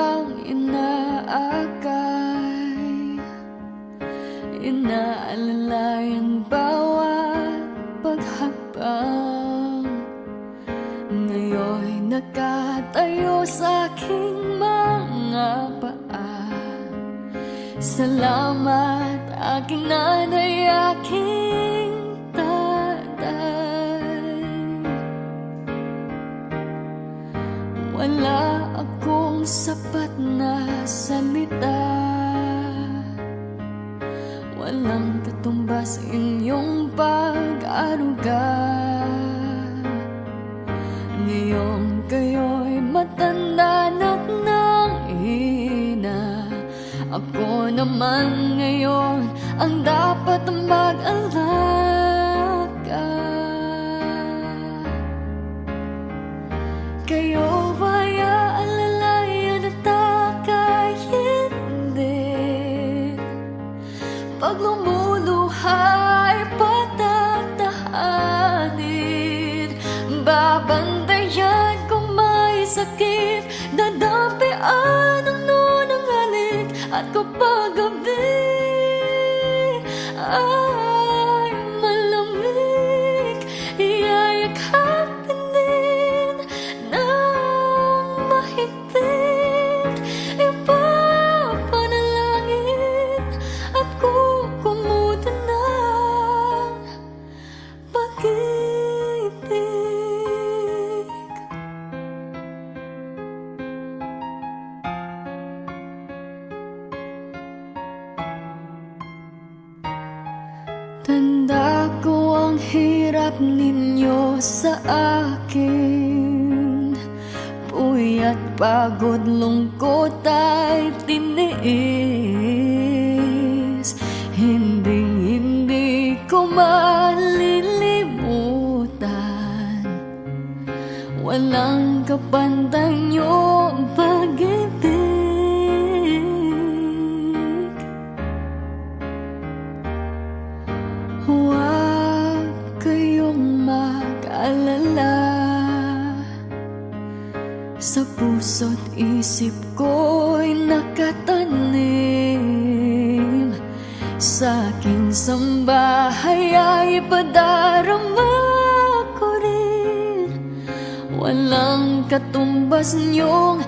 bang inaakay, inaalalayan bawat paghakbang. Ngayon'y nakatayo sa aking mga paa. Salamat aking nanay, aking tatay. Wala akong sapat na salita, walang katumbas inyong pag-aruga. Ngayong kayo'y matanda na't nanghina, ako naman ngayon ang dapat mag-alaga. Kayo ba'y aalalayan at aka'y hindi? Pag lumuluha'y patatahanin, babantayan kung may sakit, dadampian ang nunang halik. At kapag gabi ay malamig, iyayakapin din ng mahigpit. Ipapanalangin at kukumutan ng pag-ibig. Tanda ko ang hirap ninyo sa akin, puyat, pagod, lungkot ay tiniis. Hindi ko malilimutan, walang kapantay niyong pag-ibig. Huwag kayong mag-alala, sa puso't isip ko'y nakatanim. Sa aking sambahay ay padarama ko rin, walang katumbas niyong